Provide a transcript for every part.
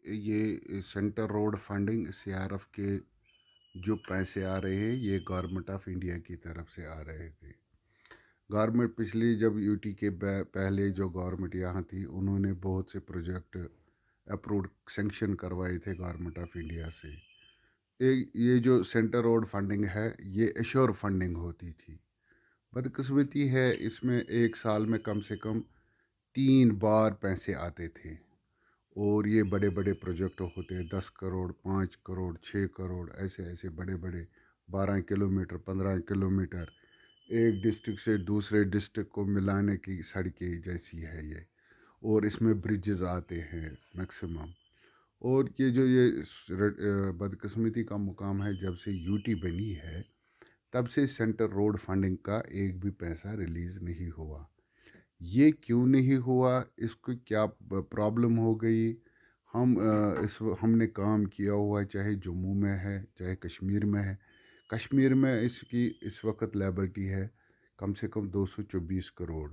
ये centre road funding CRF के जो पैसे आ रहे हैं ये गवर्नमेंट ऑफ इंडिया की तरफ से आ रहे थे। गवर्नमेंट पिछली जब यूटी के पहले जो गवर्नमेंट यहाँ थी उन्होंने बहुत से प्रोजेक्ट अप्रूव सेंक्शन करवाए थे गवर्नमेंट ऑफ इंडिया से। ये जो सेंटर रोड फंडिंग है ये एश्योर फंडिंग होती थी। बदकिस्मती है इसमें एक साल में कम से कम 3 बार पैसे आते थे। और ये बड़े बड़े प्रोजेक्ट होते हैं 10 करोड़ 5 करोड़ 6 करोड़ ऐसे ऐसे बड़े बड़े 12 किलोमीटर 15 किलोमीटर एक डिस्ट्रिक्ट से दूसरे डिस्ट्रिक्ट को मिलाने की सड़कें जैसी है ये। और इसमें ब्रिजेस आते हैं मैक्सिमम। और ये जो ये बदकिस्मती का मुकाम है जब से यूटी बनी है तब से सेंटर रोड फंडिंग का एक भी पैसा रिलीज़ नहीं हुआ। ये क्यों नहीं हुआ, इसको क्या प्रॉब्लम हो गई। हमने काम किया हुआ चाहे जम्मू में है चाहे कश्मीर में है। कश्मीर में इसकी इस वक्त लायबिलिटी है कम से कम 224 करोड़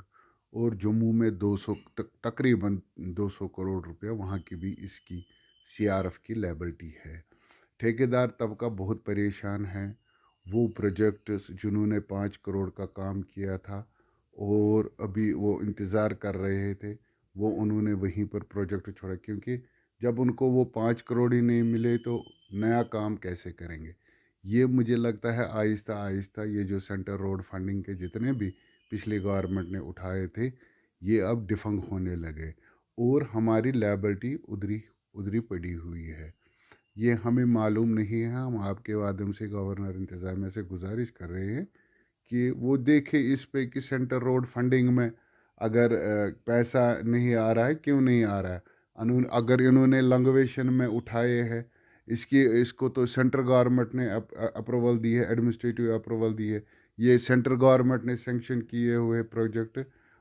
और जम्मू में 200 तकरीबन 200 करोड़ रुपया वहाँ की भी इसकी सीआरएफ की लायबिलिटी है। ठेकेदार तबका बहुत परेशान है। वो प्रोजेक्ट जिन्होंने 5 करोड़ का काम किया था और अभी वो इंतज़ार कर रहे थे वो उन्होंने वहीं पर प्रोजेक्ट छोड़ा क्योंकि जब उनको वो 5 करोड़ ही नहीं मिले तो नया काम कैसे करेंगे। ये मुझे लगता है आहिस्ता आहिस्ता ये जो सेंटर रोड फंडिंग के जितने भी पिछली गवर्नमेंट ने उठाए थे ये अब डिफंग होने लगे और हमारी लायबिलिटी उधरी उधरी पड़ी हुई है। ये हमें मालूम नहीं है। हम आपके माध्यम से गवर्नर इंतज़ामिया से गुजारिश कर रहे हैं कि वो देखे इस पे कि सेंटर रोड फंडिंग में अगर पैसा नहीं आ रहा है क्यों नहीं आ रहा है। अगर इन्होंने लंगवेशन में उठाए हैं इसको तो सेंट्रल गवर्नमेंट ने अप्रूवल दी है एडमिनिस्ट्रेटिव अप्रूवल दी है। ये सेंट्रल गवर्नमेंट ने सेंक्शन किए हुए प्रोजेक्ट।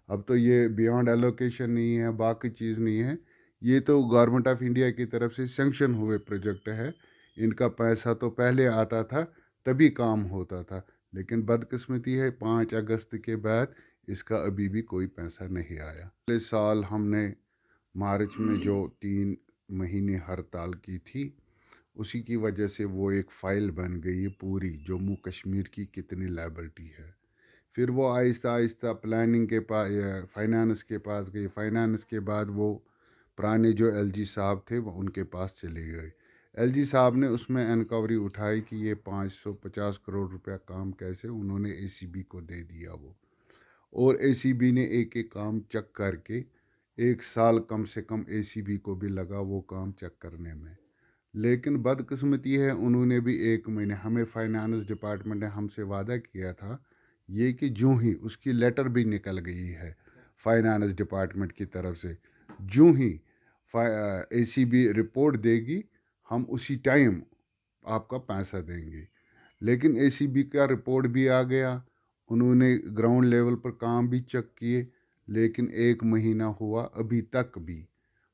अब तो ये बियॉन्ड एलोकेशन नहीं है बाकी चीज़ नहीं है। ये तो गवर्नमेंट ऑफ इंडिया की तरफ से सेंक्शन हुए प्रोजेक्ट है। इनका पैसा तो पहले आता था तभी काम होता था। लेकिन बदकिस्मती है 5 अगस्त के बाद इसका अभी भी कोई पैसा नहीं आया। पिछले साल हमने मार्च में जो 3 महीने हड़ताल की थी उसी की वजह से वो एक फ़ाइल बन गई पूरी जम्मू कश्मीर की कितनी लायबिलिटी है। फिर वो आहिस्ता आहिस्ता प्लानिंग के पास फाइनेंस के पास गई। फाइनेंस के बाद वो पुराने जो एलजी साहब थे वो उनके पास चले गए। एलजी साहब ने उसमें इंक्वायरी उठाई कि ये 550 करोड़ रुपया काम कैसे उन्होंने एसीबी को दे दिया वो। और एसीबी ने एक एक काम चेक करके एक साल कम से कम एसीबी को भी लगा वो काम चेक करने में। लेकिन बदकिस्मती है उन्होंने भी 1 महीने हमें फाइनेंस डिपार्टमेंट ने हमसे वादा किया था ये कि जूँ ही उसकी लेटर भी निकल गई है फाइनेंस डिपार्टमेंट की तरफ से। जूँ ही एसीबी रिपोर्ट देगी हम उसी टाइम आपका पैसा देंगे। लेकिन एसीबी का रिपोर्ट भी आ गया। उन्होंने ग्राउंड लेवल पर काम भी चेक किए लेकिन 1 महीना हुआ अभी तक भी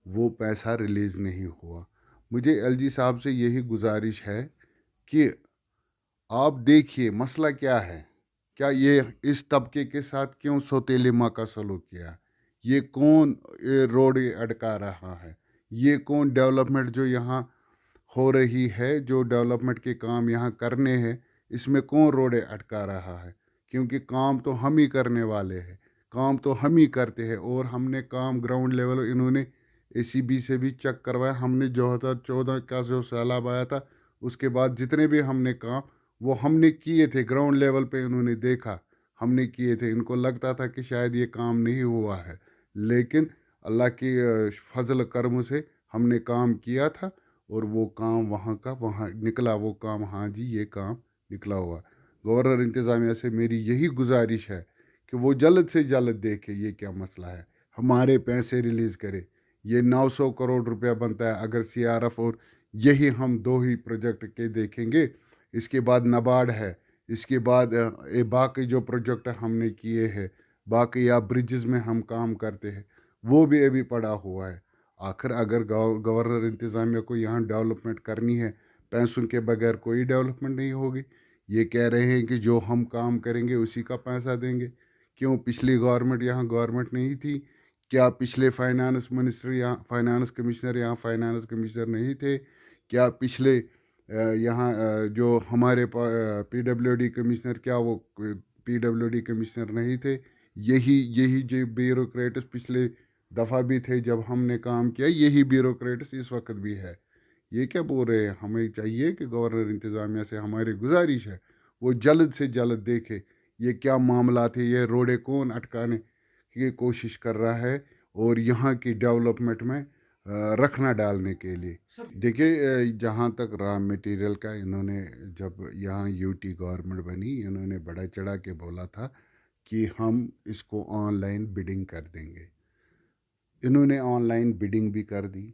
वो पैसा रिलीज़ नहीं हुआ। मुझे एलजी साहब से यही गुजारिश है कि आप देखिए मसला क्या है। क्या ये इस तबके के साथ क्यों सौतेले का सलूक किया। ये कौन ये रोड अटका रहा है। ये कौन डेवलपमेंट जो यहाँ हो रही है जो डेवलपमेंट के काम यहाँ करने हैं इसमें कौन रोड़े अटका रहा है। क्योंकि काम तो हम ही करने वाले हैं काम तो हम ही करते हैं। और हमने काम ग्राउंड लेवल इन्होंने एसीबी से भी चेक करवाया। हमने 2014 का जो सैलाब आया था उसके बाद जितने भी हमने काम वो हमने किए थे ग्राउंड लेवल पे उन्होंने देखा हमने किए थे। इनको लगता था कि शायद ये काम नहीं हुआ है लेकिन अल्लाह की फजल करम से हमने काम किया था और वो काम वहाँ का वहाँ निकला वो काम। हाँ जी ये काम निकला हुआ। गवर्नर इंतज़ामिया से मेरी यही गुजारिश है कि वो जल्द से जल्द देखे ये क्या मसला है हमारे पैसे रिलीज़ करे। ये 900 करोड़ रुपया बनता है अगर सीआरएफ और यही हम दो ही प्रोजेक्ट के देखेंगे। इसके बाद नबार्ड है इसके बाद ये बाकी जो प्रोजेक्ट हमने किए हैं बाकी या ब्रिजेस में हम काम करते हैं वो भी अभी पड़ा हुआ है। आखिर अगर गवर्नर इंतज़ामिया को यहाँ डेवलपमेंट करनी है पैसों के बगैर कोई डेवलपमेंट नहीं होगी। ये कह रहे हैं कि जो हम काम करेंगे उसी का पैसा देंगे। क्यों पिछली गवर्नमेंट यहाँ गवर्नमेंट नहीं थी क्या पिछले फाइनेंस मिनिस्टर या फाइनेंस कमिश्नर नहीं थे? क्या पिछले यहाँ जो हमारे पीडब्ल्यूडी कमिश्नर, क्या वो पीडब्ल्यूडी कमिश्नर नहीं थे? यही यही जो ब्यूरोक्रेट्स पिछले दफ़ा भी थे जब हमने काम किया, यही ब्यूरोक्रेट्स इस वक्त भी है। ये क्या बोल रहे हैं? हमें चाहिए कि गवर्नर इंतज़ामिया से हमारी गुजारिश है वो जल्द से जल्द देखे ये क्या मामला थे, ये रोडे कौन अटकाने की कोशिश कर रहा है और यहाँ की डेवलपमेंट में रखना डालने के लिए। देखिए, जहाँ तक रॉ मटेरियल का, इन्होंने जब यहाँ यूटी गवर्नमेंट बनी, इन्होंने बड़ा चढ़ा के बोला था कि हम इसको ऑनलाइन बिडिंग कर देंगे। इन्होंने ऑनलाइन बिडिंग भी कर दी,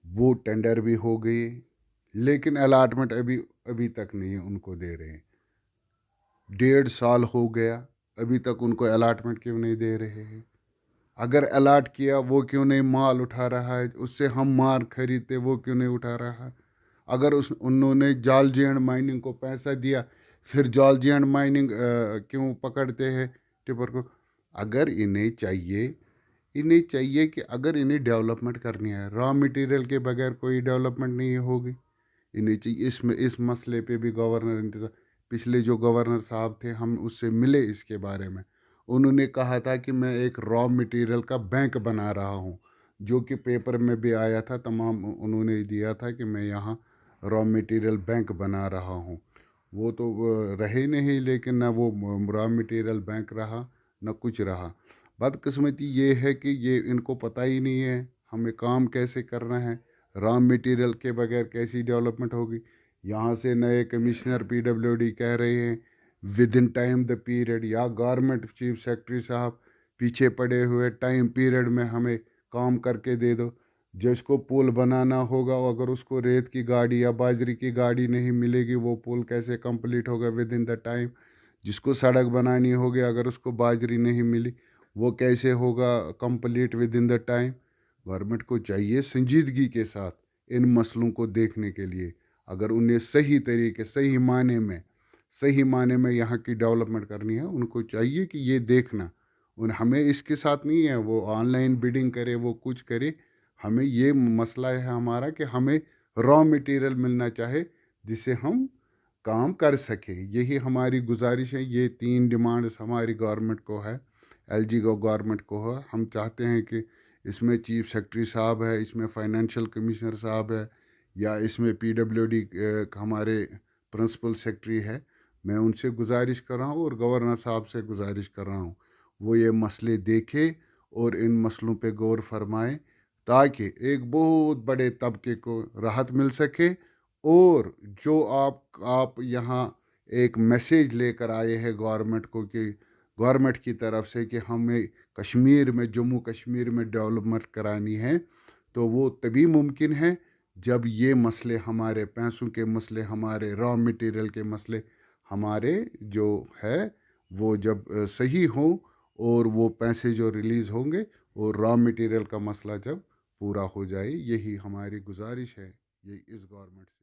वो टेंडर भी हो गए, लेकिन अलाटमेंट अभी अभी तक नहीं उनको दे रहे हैं। 1.5 साल हो गया, अभी तक उनको अलाटमेंट क्यों नहीं दे रहे हैं? अगर अलाट किया वो क्यों नहीं माल उठा रहा है? उससे हम माल खरीदते वो क्यों नहीं उठा रहा है? अगर उन्होंने जॉर्जियन माइनिंग को पैसा दिया, फिर जॉर्जियन माइनिंग क्यों पकड़ते हैं टिपर को? अगर इन्हें चाहिए कि अगर इन्हें डेवलपमेंट करनी है, रॉ मटेरियल के बगैर कोई डेवलपमेंट नहीं होगी। इन्हें चाहिए, इसमें इस मसले पे भी गवर्नर इंतज़ार, पिछले जो गवर्नर साहब थे, हम उससे मिले इसके बारे में, उन्होंने कहा था कि मैं एक रॉ मटेरियल का बैंक बना रहा हूँ, जो कि पेपर में भी आया था, तमाम उन्होंने दिया था कि मैं यहाँ रॉ मटेरियल बैंक बना रहा हूँ। वो तो रहे नहीं, लेकिन ना वो रॉ मटेरियल बैंक रहा न कुछ रहा। बदकिस्मती ये है कि ये इनको पता ही नहीं है हमें काम कैसे करना है, रॉ मटेरियल के बगैर कैसी डेवलपमेंट होगी। यहाँ से नए कमिश्नर पीडब्ल्यूडी कह रहे हैं with in time the period, या गवर्नमेंट चीफ सेक्रेटरी साहब पीछे पड़े हुए टाइम पीरियड में हमें काम करके दे दो। जिसको पुल बनाना होगा, अगर उसको रेत की गाड़ी या बाजरी की गाड़ी नहीं मिलेगी, वो पुल कैसे कंप्लीट होगा विद इन द टाइम? जिसको सड़क बनानी होगी, अगर उसको बाजरी नहीं मिली, वो कैसे होगा complete with in the time? Government को चाहिए संजीदगी के साथ इन मसलों को देखने के लिए, अगर उन्हें सही तरीके सही माने में यहाँ की डेवलपमेंट करनी है, उनको चाहिए कि ये देखना, उन हमें इसके साथ नहीं है वो ऑनलाइन बिडिंग करे वो कुछ करे। हमें ये मसला है हमारा कि हमें रॉ मटेरियल मिलना चाहे जिससे हम काम कर सके। यही हमारी गुजारिश है। ये 3 डिमांड्स हमारी गवर्नमेंट को है, एलजी गवर्नमेंट को है। हम चाहते हैं कि इसमें चीफ सेक्रेटरी साहब है, इसमें फाइनेंशियल कमिश्नर साहब है, या इसमें पीडब्ल्यूडी हमारे प्रिंसिपल सेक्रेटरी है। मैं उनसे गुजारिश कर रहा हूँ और गवर्नर साहब से गुजारिश कर रहा हूँ, वो ये मसले देखे और इन मसलों पे गौर फरमाएं, ताकि एक बहुत बड़े तबके को राहत मिल सके। और जो आप यहाँ एक मैसेज लेकर आए हैं गवर्नमेंट को, कि गवर्नमेंट की तरफ से कि हमें कश्मीर में, जम्मू कश्मीर में डेवलपमेंट करानी है, तो वो तभी मुमकिन है जब ये मसले, हमारे पैसों के मसले, हमारे रॉ मटेरियल के मसले, हमारे जो है वो जब सही हो, और वो पैसे जो रिलीज़ होंगे और रॉ मटेरियल का मसला जब पूरा हो जाए। यही हमारी गुजारिश है ये इस गवर्नमेंट से।